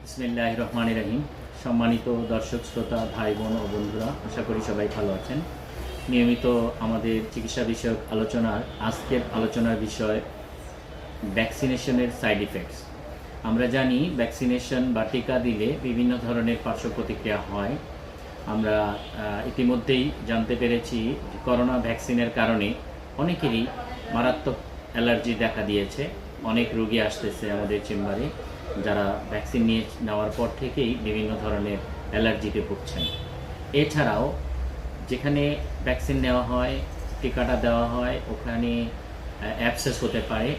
বিসমিল্লাহির রহমানির রহিম। সম্মানিত দর্শক শ্রোতা ভাই বোন ও বন্ধুরা, আশা করি সবাই ভালো আছেন। নিয়মিত আমাদের চিকিৎসা বিষয়ক আলোচনার আজকের আলোচনার বিষয় ভ্যাকসিনেশনের সাইড ইফেক্টস। আমরা জানি ভ্যাকসিনেশন বা টিকা দিলে বিভিন্ন ধরনের পার্শ্ব প্রতিক্রিয়া হয়। আমরা ইতিমধ্যেই জানতে পেরেছি করোনা ভ্যাকসিনের কারণে অনেকেরই মারাত্মক অ্যালার্জি দেখা দিয়েছে। অনেক রোগী আসতেছে আমাদের চেম্বারে যারা ভ্যাকসিন নেওয়ার পর থেকেই বিভিন্ন ধরনের অ্যালার্জিতে ভুগছেন। এছাড়াও যেখানে ভ্যাকসিন নেওয়া হয়, টিকাটা দেওয়া হয়, ওখানে অ্যাবসেস হতে পারে,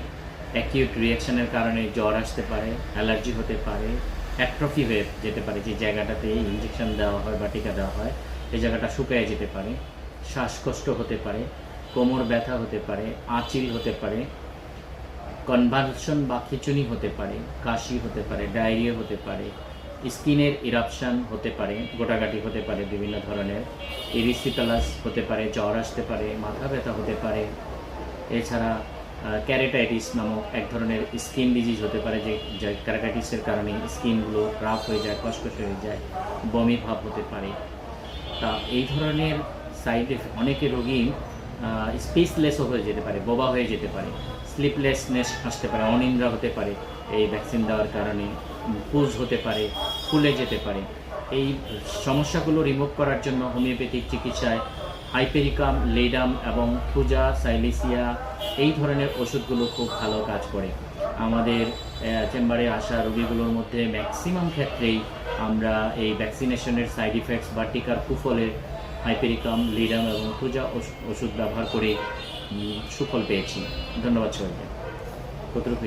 অ্যাকিউট রিয়াকশনের কারণে জ্বর আসতে পারে, অ্যালার্জি হতে পারে, অ্যাট্রফি হয়ে যেতে পারে, যে জায়গাটাতে ইঞ্জেকশন দেওয়া হয় বা টিকা দেওয়া হয় এই জায়গাটা শুকিয়ে যেতে পারে, শ্বাসকষ্ট হতে পারে, কোমর ব্যথা হতে পারে, আঁচিল হতে পারে, কনভালশন বা খিঁচুনি হতে পারে, কাশি হতে পারে, ডায়রিয়া হতে পারে, স্কিনের ইরাপশন হতে পারে, গোটাগাটি হতে পারে, বিভিন্ন ধরনের এরিসিটালাস হতে পারে, জ্বর আসতে পারে, মাথা ব্যথা হতে পারে। এছাড়া ক্যারেটাইটিস নামক এক ধরনের স্কিন ডিজিজ হতে পারে, যে ক্যারেটাইটিসের কারণে স্কিনগুলো রাফ হয়ে যায়, কসকসে হয়ে যায়, বমি ভাব হতে পারে। তা এই ধরনের সাইড এফেক্ট অনেকে রোগী স্পেসলেসও হয়ে যেতে পারে, বোবা হয়ে যেতে পারে, স্লিপলেসনেস আসতে পারে, অনিদ্রা হতে পারে এই ভ্যাকসিন দেওয়ার কারণে, পুজ হতে পারে, ফুলে যেতে পারে। এই সমস্যাগুলো রিমুভ করার জন্য হোমিওপ্যাথিক চিকিৎসায় হাইপেরিকাম, লেডাম এবং থুজা, সাইলিসিয়া এই ধরনের ওষুধগুলো খুব ভালো কাজ করে। আমাদের চেম্বারে আসা রোগীগুলোর মধ্যে ম্যাক্সিমাম ক্ষেত্রেই আমরা এই ভ্যাকসিনেশনের সাইড ইফেক্টস বা টিকার কুফলে হাইপেরিকাম, লিডাম এবং থুজা ওষুধ ব্যবহার করে সুফল পেয়েছি। ধন্যবাদ সবাইকে। কতটুকু